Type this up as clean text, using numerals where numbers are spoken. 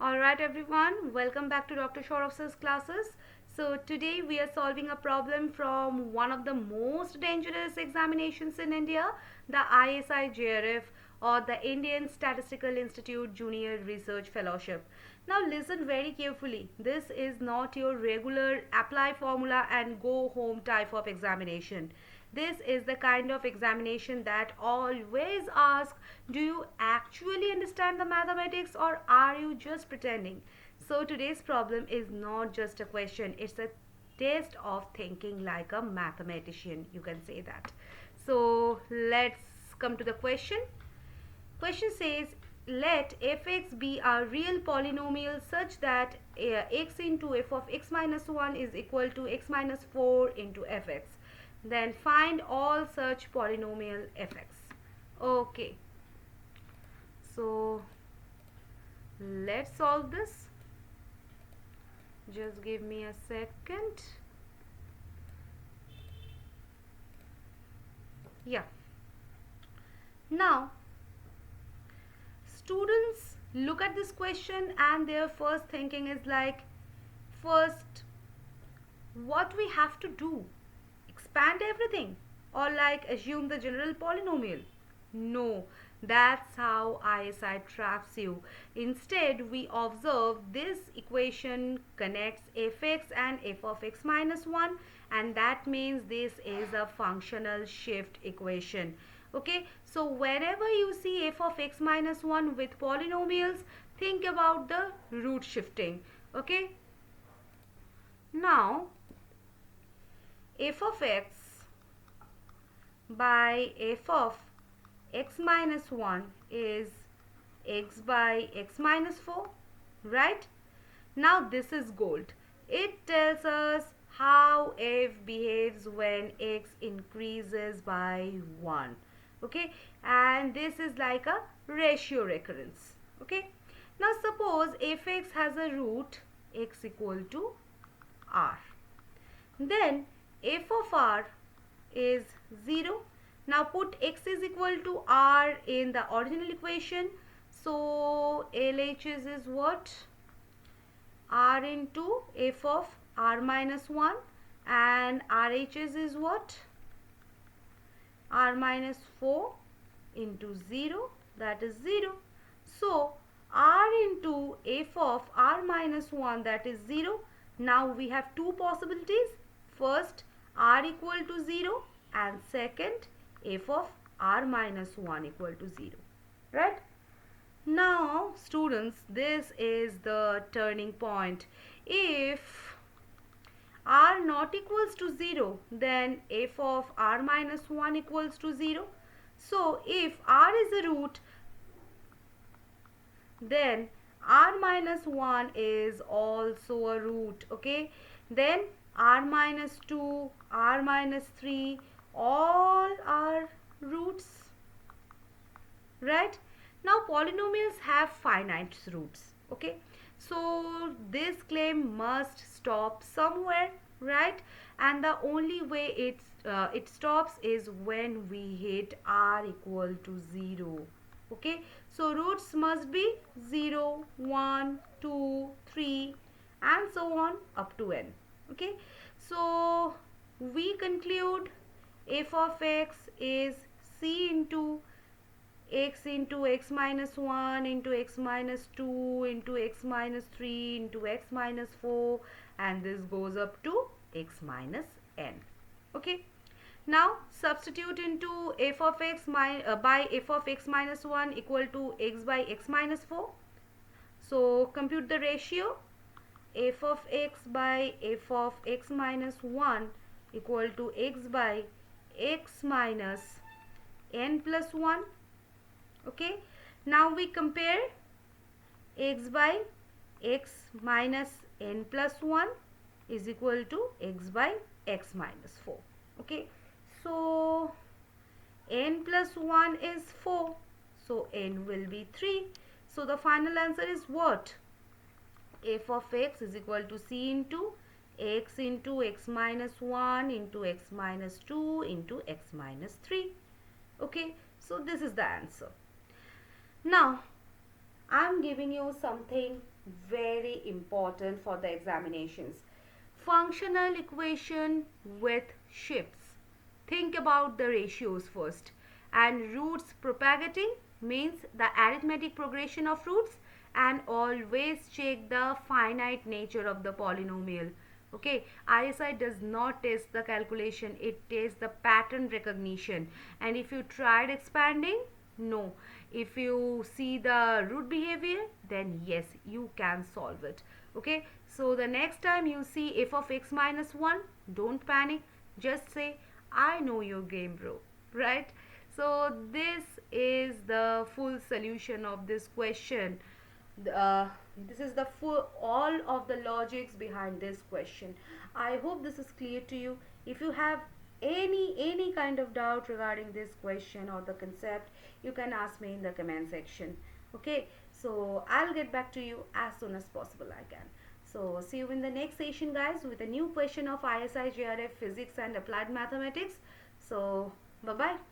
Alright everyone, welcome back to Dr. Shorof's classes. So today we are solving a problem from one of the most dangerous examinations in India, the ISI JRF or the Indian Statistical Institute Junior Research Fellowship. Now listen very carefully. This is not your regular apply formula and go home type of examination. This is the kind of examination that always asks, do you actually understand the mathematics or are you just pretending? So today's problem is not just a question, it's a test of thinking like a mathematician, you can say that. So let's come to the question. Question says, let fx be a real polynomial such that x into f of x minus 1 is equal to x minus 4 into fx. Then find all such polynomial fx. Okay, so let's solve this. Just give me a second. Yeah. Now, students look at this question and their first thinking is like, first, what we have to do? Expand everything or like assume the general polynomial? No, that's how ISI traps you. Instead, we observe this equation connects fx and f of x minus 1, and that means this is a functional shift equation. Okay, so whenever you see f of x minus 1 with polynomials, think about the root shifting. Okay, now f of x by f of x minus 1 is x by x minus 4, right? Now this is gold. It tells us how f behaves when x increases by 1. Okay, and this is like a ratio recurrence. Okay, now suppose fx has a root x equal to r. Then f of r is 0. Now put x is equal to r in the original equation. So LHS is what? R into f of r minus 1, and RHS is what? R minus 4 into 0, that is 0. So r into f of r minus 1, that is 0. Now we have two possibilities. First, r equal to 0, and second, f of r minus 1 equal to 0, right? Now students, this is the turning point. If r not equals to 0, then f of r minus 1 equals to 0. So if r is a root, then r minus 1 is also a root. Okay, then r minus 2, r minus 3, all are roots, right? Now polynomials have finite roots. Okay, so this claim must stop somewhere, right? And the only way it stops is when we hit r equal to 0. Okay, so roots must be 0, 1, 2, 3 and so on up to n. Okay, so we conclude f of x is c into x minus 1 into x minus 2 into x minus 3 into x minus 4, and this goes up to x minus n. Okay, now substitute into f of x by f of x minus 1 equal to x by x minus 4. So compute the ratio. F of x by f of x minus 1 equal to x by x minus n plus 1. Okay, now we compare x by x minus n plus 1 is equal to x by x minus 4. Okay, so n plus 1 is 4, so n will be 3. So the final answer is what? F of x is equal to c into x minus 1 into x minus 2 into x minus 3. Okay, so this is the answer. Now, I am giving you something very important for the examinations. Functional equation with shifts. Think about the ratios first. And roots propagating means the arithmetic progression of roots, and always check the finite nature of the polynomial. Okay, ISI does not test the calculation, it tests the pattern recognition. And if you tried expanding, no. If you see the root behavior, then yes, you can solve it. Okay, so the next time you see f of x minus 1, don't panic, just say I know your game, bro, right? So this is the full solution of this question. uh, this is the full all of the logics behind this question. I hope this is clear to you. If you have any kind of doubt regarding this question or the concept, you can ask me in the comment section. Okay, so I'll get back to you as soon as possible I can. So see you in the next session, guys, with a new question of ISI JRF physics and applied mathematics. So bye bye.